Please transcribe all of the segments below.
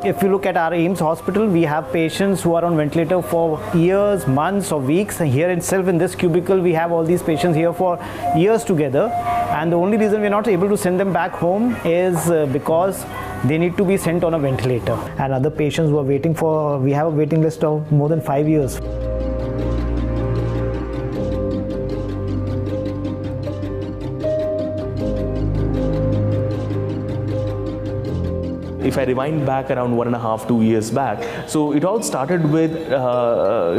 if you look at our AIIMS hospital, we have patients who are on ventilator for years, months or weeks. And here itself in this cubicle, we have all these patients here for years together. And the only reason we're not able to send them back home is because they need to be sent on a ventilator. And other patients who are waiting for, we have a waiting list of more than 5 years. If I rewind back around 1.5 to 2 years back, so it all started with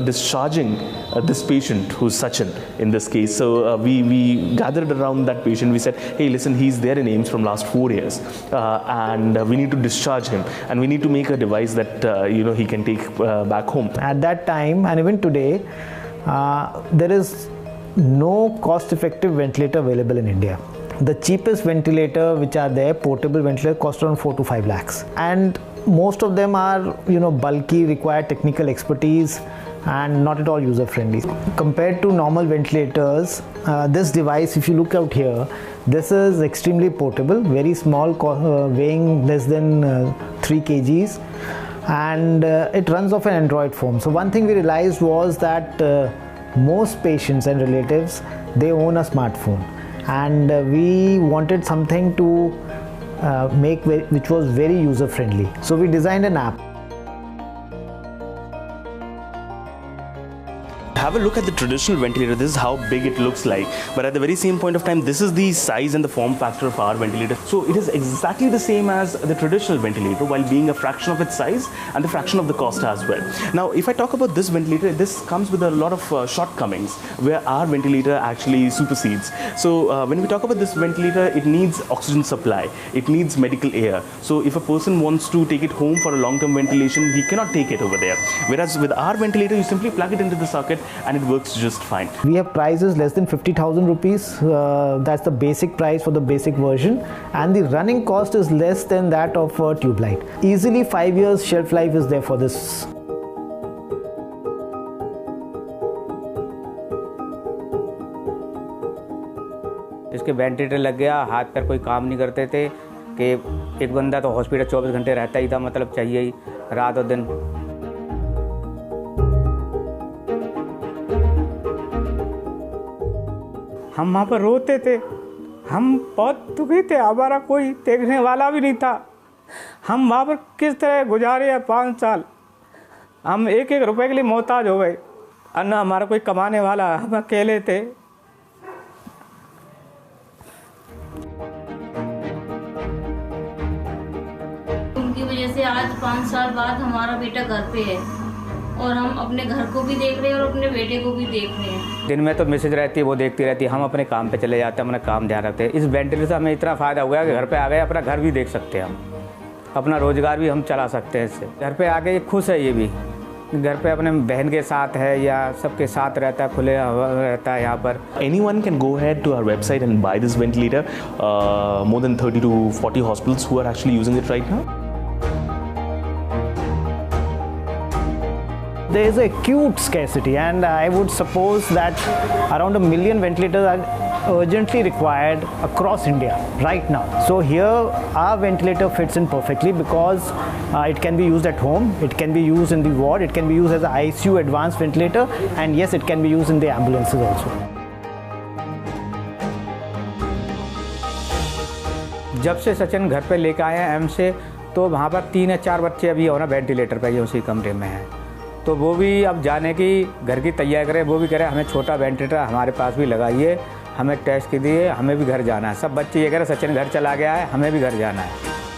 discharging this patient, who's Sachin in this case. So we gathered around that patient. We said, hey, listen, he's there in AIIMS from last 4 years, and we need to discharge him, and we need to make a device that he can take back home. At that time, and even today, there is no cost-effective ventilator available in India. The cheapest ventilator which are there, portable ventilator, cost around 4 to 5 lakhs. And most of them are, bulky, require technical expertise and not at all user friendly. Compared to normal ventilators, this device, if you look out here, this is extremely portable, very small, weighing less than 3 kgs. And it runs off an Android phone. So one thing we realized was that most patients and relatives, they own a smartphone. And we wanted something to make which was very user friendly. So we designed an app. Have a look at the traditional ventilator. This is how big it looks like, but at the very same point of time, this is the size and the form factor of our ventilator. So it is exactly the same as the traditional ventilator, while being a fraction of its size and the fraction of the cost as well. Now, if I talk about this ventilator, this comes with a lot of shortcomings where our ventilator actually supersedes. So when we talk about this ventilator, it needs oxygen supply, it needs medical air. So if a person wants to take it home for a long-term ventilation, he cannot take it over there. Whereas with our ventilator, you simply plug it into the socket and it works just fine. We have prices less than 50,000 rupees. That's the basic price for the basic version, and the running cost is less than that of a tube light. Easily 5 years shelf life is there for this. इसके ventilator लग गया, हाथ पैर कोई काम नहीं करते थे कि एक बंदा तो हॉस्पिटल 24 घंटे रहता ही था, मतलब चाहिए ही रात और दिन। हम वहाँ पर रोते थे, हम बहुत दुखी थे, हमारा कोई देखने वाला भी नहीं था। हम वहाँ पर किस तरह गुजारे हैं 5 साल, हम एक एक रुपए के लिए मोहताज हो गए, और न हमारा कोई कमाने वाला, हम अकेले थे। उनकी वजह से आज 5 साल बाद हमारा बेटा घर पे है, और हम अपने घर को भी देख रहे हैं और अपने बेटे को भी देख रहे हैं। दिन में तो मैसेज रहती है, वो देखती रहती है, हम अपने काम पे चले जाते हैं, अपना काम ध्यान रखते हैं। इस वेंटिलेटर से हमें इतना फ़ायदा हुआ है कि घर पे आ गए, अपना घर भी देख सकते हैं, हम अपना रोज़गार भी हम चला सकते हैं इससे। घर पे आके ये खुश है, ये भी घर पे अपने बहन के साथ है या सबके साथ रहता है, खुले रहता है यहाँ पर। Anyone can go ahead to our website and buy this ventilator. More than 30 to 40 hospitals who are actually using it right now. There is a acute scarcity, and I would suppose that around 1 million ventilators are urgently required across India right now. So here our ventilator fits in perfectly because it can be used at home, it can be used in the ward, it can be used as an ICU advanced ventilator, and yes, it can be used in the ambulances also. जब से सचिन घर पे लेकर आए हैं AIIMS से, तो वहाँ पर 3 या 4 बच्चे अभी हो ना वेंटिलेटर पे, उसी कमरे में हैं। तो वो भी अब जाने की घर की तैयारी करें, वो भी कह रहे हैं हमें छोटा वेंटिलेटर हमारे पास भी लगाइए, हमें टेस्ट के दिए, हमें भी घर जाना है। सब बच्चे ये कह रहे हैं सचिन घर चला गया है, हमें भी घर जाना है।